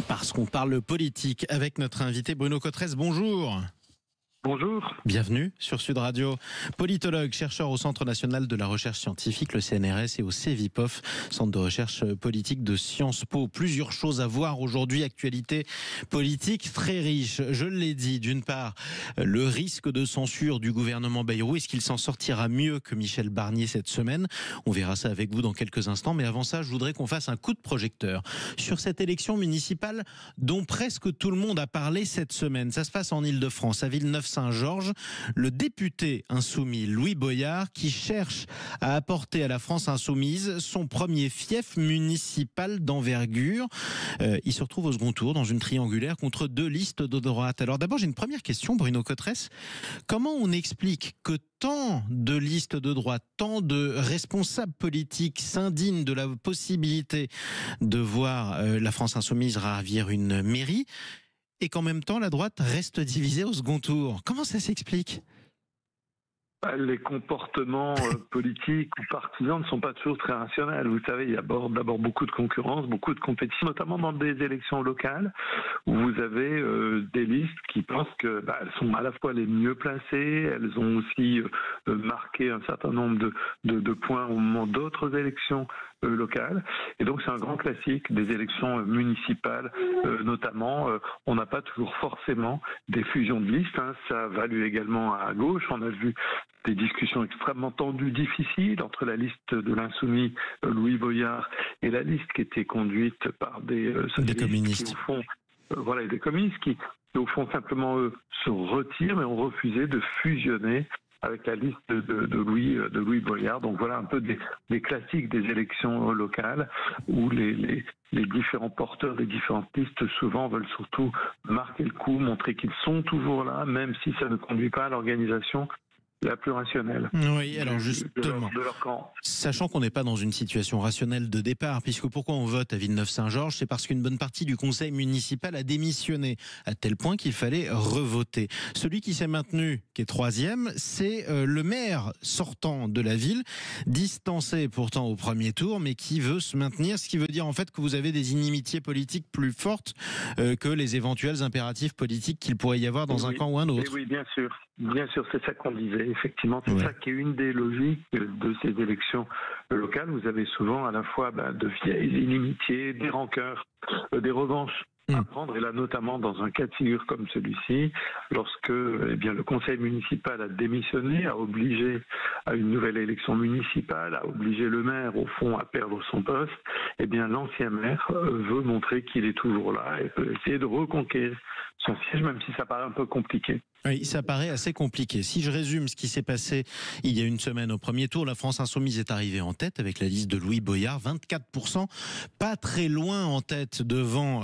Parce qu'on parle politique avec notre invité Bruno Cotresse. Bonjour. Bonjour. Bienvenue sur Sud Radio. Politologue, chercheur au Centre national de la recherche scientifique, le CNRS, et au CEVIPOF, Centre de recherche politique de Sciences Po. Plusieurs choses à voir aujourd'hui, actualité politique très riche. Je l'ai dit, d'une part, le risque de censure du gouvernement Bayrou. Est-ce qu'il s'en sortira mieux que Michel Barnier cette semaine? On verra ça avec vous dans quelques instants. Mais avant ça, je voudrais qu'on fasse un coup de projecteur sur cette élection municipale dont presque tout le monde a parlé cette semaine. Ça se passe en Île-de-France, à Villeneuve-Saint-Georges. Le député insoumis Louis Boyard qui cherche à apporter à la France insoumise son premier fief municipal d'envergure. Il se retrouve au second tour dans une triangulaire contre deux listes de droite. Alors d'abord, j'ai une première question, Bruno Cotresse. Comment on explique que tant de listes de droite, tant de responsables politiques s'indignent de la possibilité de voir la France insoumise ravir une mairie, et qu'en même temps la droite reste divisée au second tour? Comment ça s'explique ? Les comportements politiques ou partisans ne sont pas toujours très rationnels. Vous savez, il y a d'abord beaucoup de concurrence, beaucoup de compétition, notamment dans des élections locales où vous avez des listes qui pensent que elles sont à la fois les mieux placées, elles ont aussi marqué un certain nombre de points au moment d'autres élections locales. Et donc c'est un grand classique des élections municipales, notamment. On n'a pas toujours forcément des fusions de listes. Ça a valu également à gauche. On a vu des discussions extrêmement tendues, difficiles, entre la liste de l'insoumis Louis Boyard et la liste qui était conduite par des communistes. Qui, au fond, des communistes qui, au fond, simplement, se retirent, mais ont refusé de fusionner avec la liste de Louis Boyard. Donc voilà un peu des classiques des élections locales où les différents porteurs des différentes listes souvent veulent surtout marquer le coup, montrer qu'ils sont toujours là, même si ça ne conduit pas à l'organisation la plus rationnelle. Oui, alors justement, de leur camp. Sachant qu'on n'est pas dans une situation rationnelle de départ, puisque pourquoi on vote à Villeneuve-Saint-Georges, c'est parce qu'une bonne partie du conseil municipal a démissionné, à tel point qu'il fallait revoter. Celui qui s'est maintenu, qui est troisième, c'est le maire sortant de la ville, distancé pourtant au premier tour, mais qui veut se maintenir, ce qui veut dire en fait que vous avez des inimitiés politiques plus fortes que les éventuels impératifs politiques qu'il pourrait y avoir dans un camp ou un autre. Oui, bien sûr. Bien sûr, c'est ça qu'on disait. Effectivement, c'est ça qui est une des logiques de ces élections locales. Vous avez souvent à la fois de vieilles inimitiés, des rancœurs, des revanches à prendre. Et là, notamment dans un cas de figure comme celui-ci, lorsque le conseil municipal a démissionné, a obligé à une nouvelle élection municipale, a obligé le maire, au fond, à perdre son poste, l'ancien maire veut montrer qu'il est toujours là et peut essayer de reconquérir son siège, même si ça paraît un peu compliqué. Oui, ça paraît assez compliqué. Si je résume ce qui s'est passé il y a une semaine au premier tour, la France insoumise est arrivée en tête avec la liste de Louis Boyard, 24%, pas très loin en tête devant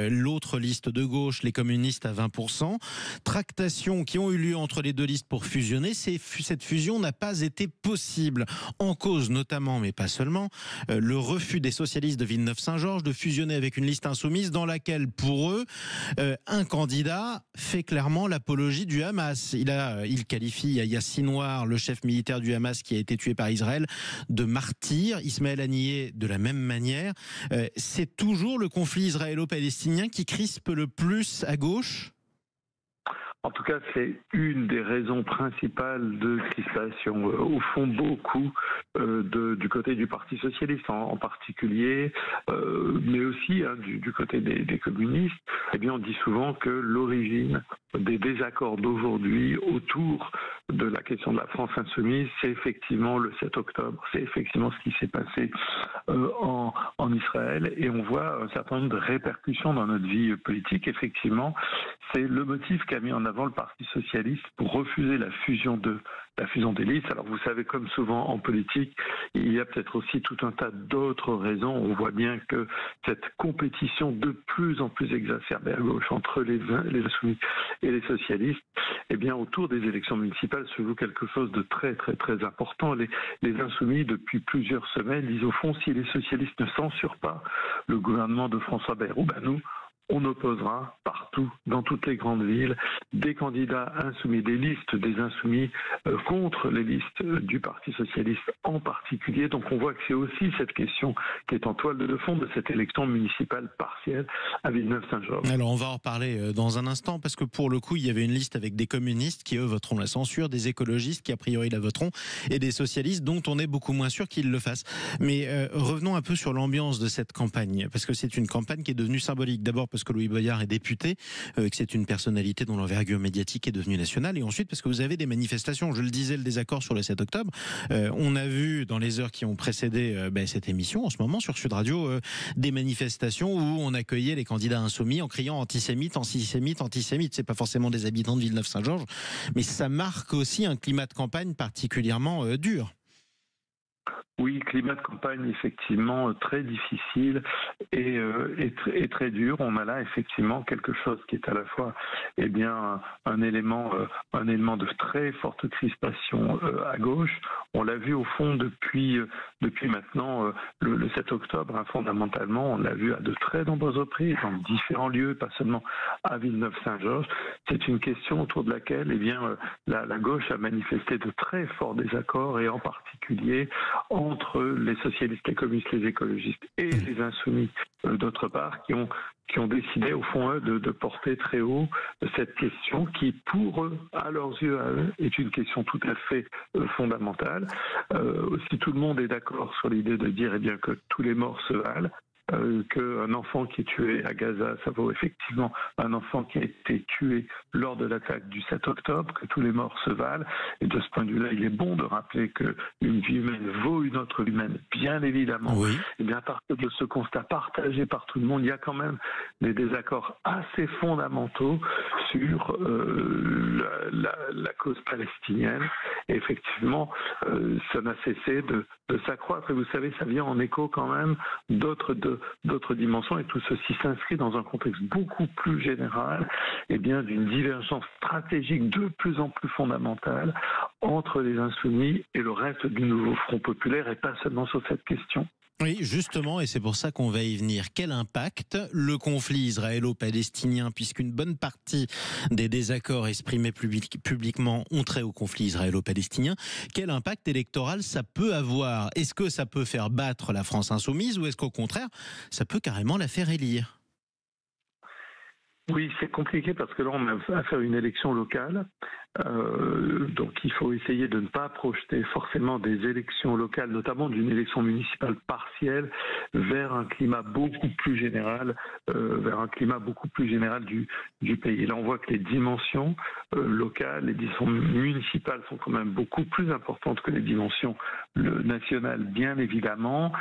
l'autre liste de gauche, les communistes à 20%. Tractations qui ont eu lieu entre les deux listes pour fusionner. Cette fusion n'a pas été possible. En cause notamment, mais pas seulement, le refus des socialistes de Villeneuve-Saint-Georges de fusionner avec une liste insoumise dans laquelle, pour eux, un candidat fait clairement l'apologie du Hamas. Il qualifie Yahya Sinwar, le chef militaire du Hamas qui a été tué par Israël, de martyr. Ismaël Haniyeh de la même manière. C'est toujours le conflit israélo-palestinien qui crispe le plus à gauche? En tout cas, c'est une des raisons principales de crispation. Au fond, beaucoup du côté du Parti socialiste en particulier, mais aussi du côté des communistes, on dit souvent que l'origine des désaccords d'aujourd'hui autour de la question de la France insoumise, c'est effectivement le 7 octobre, c'est effectivement ce qui s'est passé en Israël, et on voit un certain nombre de répercussions dans notre vie politique. Effectivement, c'est le motif qu'a mis en avant le Parti socialiste pour refuser la fusion des listes. Alors vous savez, comme souvent en politique, il y a peut-être aussi tout un tas d'autres raisons. On voit bien que cette compétition de plus en plus exacerbée à gauche entre les insoumis et les socialistes, autour des élections municipales se joue quelque chose de très très très important. Les insoumis, depuis plusieurs semaines, disent au fond, si les socialistes ne censurent pas le gouvernement de François Bayrou, nous, on opposera partout, dans toutes les grandes villes, des candidats insoumis, des listes des insoumis contre les listes du Parti socialiste en particulier. Donc on voit que c'est aussi cette question qui est en toile de fond de cette élection municipale partielle à Villeneuve-Saint-Georges. Alors on va en reparler dans un instant, parce que pour le coup il y avait une liste avec des communistes qui eux voteront la censure, des écologistes qui a priori la voteront, et des socialistes dont on est beaucoup moins sûr qu'ils le fassent. Mais revenons un peu sur l'ambiance de cette campagne, parce que c'est une campagne qui est devenue symbolique. D'abord parce que Louis Boyard est député, que c'est une personnalité dont l'envergure médiatique est devenue nationale, et ensuite parce que vous avez des manifestations. Je le disais, le désaccord sur le 7 octobre, on a vu dans les heures qui ont précédé cette émission en ce moment sur Sud Radio des manifestations où on accueillait les candidats insoumis en criant antisémite, antisémite, antisémite. C'est pas forcément des habitants de Villeneuve-Saint-Georges, mais ça marque aussi un climat de campagne particulièrement dur. Oui, climat de campagne effectivement très difficile et très dur. On a là effectivement quelque chose qui est à la fois un élément de très forte crispation à gauche. On l'a vu au fond depuis maintenant le 7 octobre, fondamentalement, on l'a vu à de très nombreuses reprises dans différents lieux, pas seulement à Villeneuve-Saint-Georges. C'est une question autour de laquelle la gauche a manifesté de très forts désaccords, et en particulier entre les socialistes, les communistes, les écologistes et les insoumis, d'autre part, qui ont décidé, au fond, de porter très haut cette question qui, pour eux, à leurs yeux, à eux, est une question tout à fait fondamentale. Si tout le monde est d'accord sur l'idée de dire que tous les morts se valent, qu'un enfant qui est tué à Gaza, ça vaut effectivement un enfant qui a été tué lors de l'attaque du 7 octobre, que tous les morts se valent. Et de ce point de vue-là, il est bon de rappeler qu'une vie humaine vaut une autre vie humaine, bien évidemment. Oui. Et bien, à partir de ce constat partagé par tout le monde, il y a quand même des désaccords assez fondamentaux sur la cause palestinienne. Et effectivement, ça n'a cessé de s'accroître. Et vous savez, ça vient en écho quand même d'autres dimensions, et tout ceci s'inscrit dans un contexte beaucoup plus général d'une divergence stratégique de plus en plus fondamentale entre les insoumis et le reste du nouveau Front populaire, et pas seulement sur cette question. Oui, justement, et c'est pour ça qu'on va y venir. Quel impact le conflit israélo-palestinien, puisqu'une bonne partie des désaccords exprimés publiquement ont trait au conflit israélo-palestinien, quel impact électoral ça peut avoir? Est-ce que ça peut faire battre la France insoumise, ou est-ce qu'au contraire, ça peut carrément la faire élire? Oui, c'est compliqué parce que là, on a à faire une élection locale. Donc, il faut essayer de ne pas projeter forcément des élections locales, notamment d'une élection municipale partielle, vers un climat beaucoup plus général, du pays. Et là, on voit que les dimensions locales, les dimensions municipales sont quand même beaucoup plus importantes que les dimensions nationales, bien évidemment.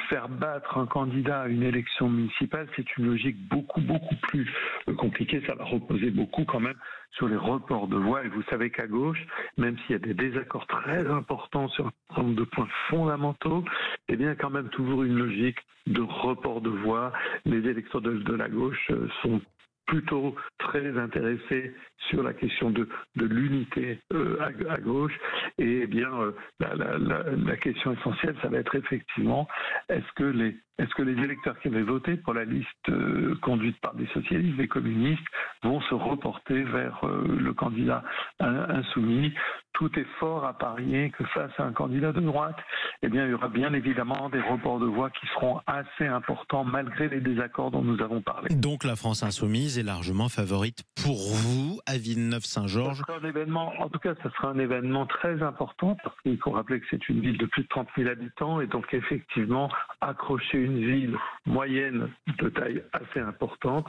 Faire battre un candidat à une élection municipale, c'est une logique beaucoup plus compliquée. Ça va reposer beaucoup quand même sur les reports de voix. Et vous savez qu'à gauche, même s'il y a des désaccords très importants sur un certain nombre de points fondamentaux, il y a quand même toujours une logique de report de voix. Les électeurs de la gauche sont plutôt très intéressés sur la question de l'unité à gauche. Et la question essentielle, ça va être effectivement, est-ce que les électeurs qui avaient voté pour la liste conduite par des socialistes, des communistes, vont se reporter vers le candidat insoumis? Tout est fort à parier que face à un candidat de droite, il y aura bien évidemment des reports de voix qui seront assez importants malgré les désaccords dont nous avons parlé. Donc la France insoumise est largement favorite pour vous à Villeneuve-Saint-Georges. En tout cas, ça sera un événement très important, parce qu'il faut rappeler que c'est une ville de plus de 30 000 habitants, et donc effectivement, accrocher une ville moyenne de taille assez importante,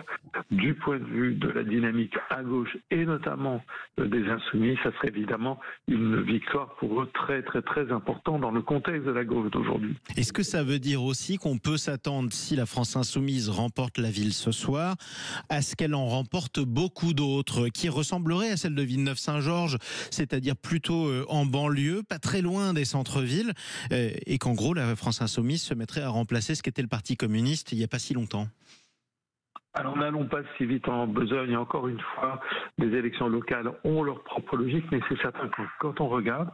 du point de vue de la dynamique à gauche et notamment des insoumis, ça serait évidemment une victoire pour eux très important dans le contexte de la gauche d'aujourd'hui. Est-ce que ça veut dire aussi qu'on peut s'attendre, si la France insoumise remporte la ville ce soir, à ce qu'elle en remporte beaucoup d'autres qui ressembleraient à celle de Villeneuve-Saint-Georges, c'est-à-dire plutôt en banlieue, pas très loin des centres-villes, et qu'en gros la France insoumise se mettrait à remplacer ce qu'était le Parti communiste il n'y a pas si longtemps? Alors n'allons pas si vite en besogne. Encore une fois, les élections locales ont leur propre logique, mais c'est certain que quand on regarde,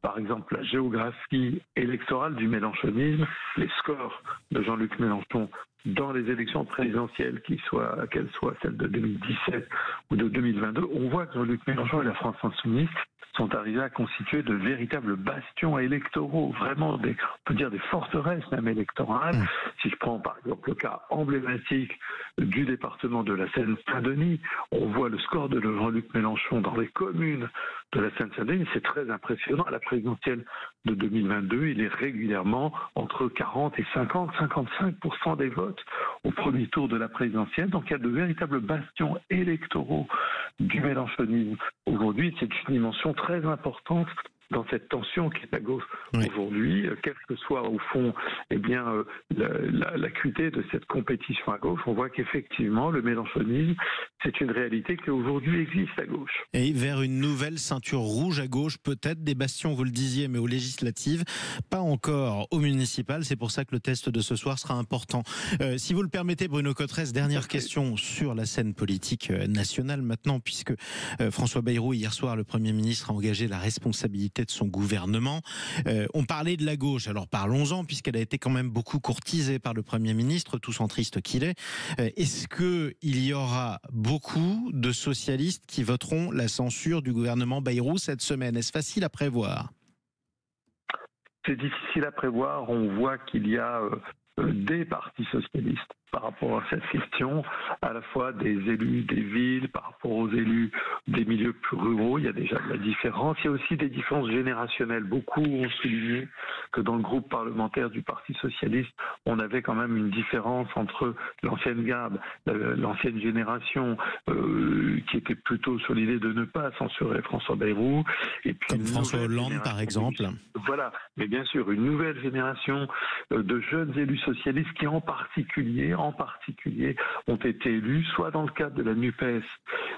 par exemple, la géographie électorale du mélenchonisme, les scores de Jean-Luc Mélenchon dans les élections présidentielles, qu'elles soient celles de 2017 ou de 2022, on voit que Jean-Luc Mélenchon et la France insoumise sont arrivés à constituer de véritables bastions électoraux, vraiment on peut dire des forteresses même électorales. Si je prends par exemple le cas emblématique du département de la Seine-Saint-Denis, on voit le score de Jean-Luc Mélenchon dans les communes de la Seine-Saint-Denis, c'est très impressionnant. À la présidentielle de 2022, il est régulièrement entre 40 et 55% des votes au premier tour de la présidentielle. Donc il y a de véritables bastions électoraux du mélenchonisme. Aujourd'hui, c'est une dimension très importante dans cette tension qui est à gauche aujourd'hui, quelle que soit au fond l'acuité de cette compétition à gauche, on voit qu'effectivement le mélenchonisme, c'est une réalité qui aujourd'hui existe à gauche. Et vers une nouvelle ceinture rouge à gauche, peut-être des bastions, vous le disiez, mais aux législatives, pas encore aux municipales. C'est pour ça que le test de ce soir sera important. Si vous le permettez, Bruno Cotresse, dernière question sur la scène politique nationale maintenant, puisque François Bayrou, hier soir, le Premier ministre, a engagé la responsabilité de son gouvernement. On parlait de la gauche, alors parlons-en, puisqu'elle a été quand même beaucoup courtisée par le Premier ministre, tout centriste qu'il est. Est-ce qu'il y aura beaucoup de socialistes qui voteront la censure du gouvernement Bayrou cette semaine? Est-ce facile à prévoir? C'est difficile à prévoir. On voit qu'il y a des partis socialistes par rapport à cette question, à la fois des élus des villes, par rapport aux élus des milieux plus ruraux, il y a déjà de la différence. Il y a aussi des différences générationnelles. Beaucoup ont souligné que dans le groupe parlementaire du Parti socialiste, on avait quand même une différence entre l'ancienne garde, l'ancienne génération, qui était plutôt sur l'idée de ne pas censurer François Bayrou. Et puis comme François Hollande, par exemple. Voilà, mais bien sûr, une nouvelle génération de jeunes élus socialistes qui en particulier ont été élus soit dans le cadre de la NUPES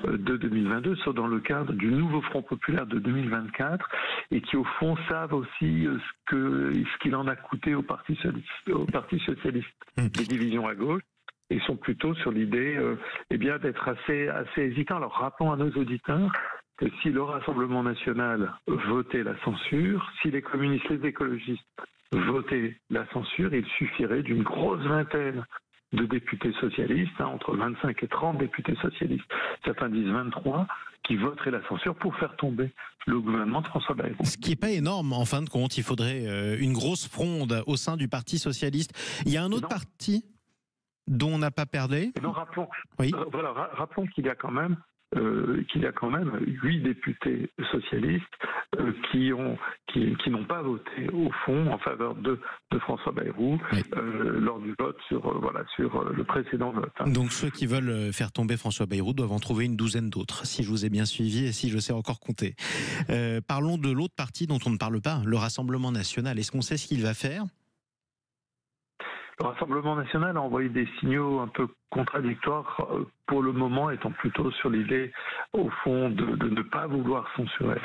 de 2022, soit dans le cadre du nouveau Front populaire de 2024 et qui au fond savent aussi ce qu'il en a coûté au Parti socialiste, des divisions à gauche. Et sont plutôt sur l'idée d'être assez hésitants. Alors rappelons à nos auditeurs que si le Rassemblement national votait la censure, si les communistes, les écologistes votaient la censure, il suffirait d'une grosse vingtaine de députés socialistes, entre 25 et 30 députés socialistes, certains disent 23, qui voteraient la censure pour faire tomber le gouvernement de François Bayrou. Ce qui n'est pas énorme, en fin de compte. Il faudrait une grosse fronde au sein du Parti socialiste. Il y a un autre parti dont on n'a pas parlé. Non, rappelons qu'il y a quand même 8 députés socialistes qui n'ont pas voté au fond en faveur de François Bayrou lors du vote sur le précédent vote. Donc ceux qui veulent faire tomber François Bayrou doivent en trouver une douzaine d'autres, si je vous ai bien suivi et si je sais encore compter. Parlons de l'autre parti dont on ne parle pas, le Rassemblement national. Est-ce qu'on sait ce qu'il va faire ? Le Rassemblement national a envoyé des signaux un peu contradictoires, pour le moment étant plutôt sur l'idée, au fond, de ne pas vouloir censurer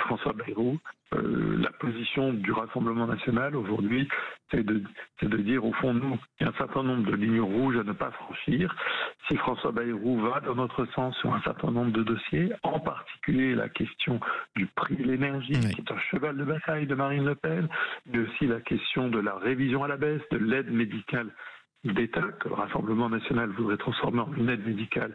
François Bayrou. La position du Rassemblement national aujourd'hui, c'est de dire, au fond, nous, il y a un certain nombre de lignes rouges à ne pas franchir. Si François Bayrou va dans notre sens sur un certain nombre de dossiers, en particulier la question du prix de l'énergie, qui est un cheval de bataille de Marine Le Pen, mais aussi la question de la révision à la baisse de l'aide médicale d'État, que le Rassemblement national voudrait transformer en une aide médicale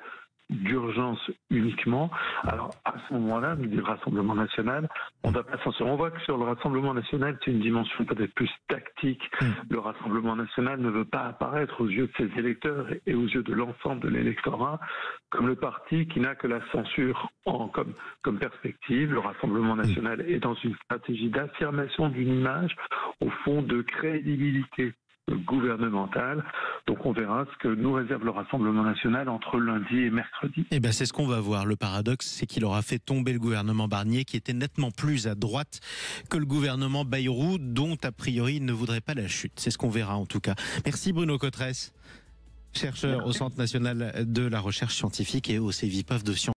d'urgence uniquement. Alors à ce moment-là, nous dit le Rassemblement national, on ne doit pas censurer. On voit que sur le Rassemblement national, c'est une dimension peut-être plus tactique. Le Rassemblement national ne veut pas apparaître aux yeux de ses électeurs et aux yeux de l'ensemble de l'électorat comme le parti qui n'a que la censure comme perspective. Le Rassemblement national est dans une stratégie d'affirmation d'une image, au fond, de crédibilité gouvernementale. Donc on verra ce que nous réserve le Rassemblement national entre lundi et mercredi. Eh bien c'est ce qu'on va voir. Le paradoxe, c'est qu'il aura fait tomber le gouvernement Barnier, qui était nettement plus à droite que le gouvernement Bayrou, dont a priori il ne voudrait pas la chute. C'est ce qu'on verra en tout cas. Merci Bruno Cotresse, chercheur au Centre national de la recherche scientifique et au CEVIPOF de sciences.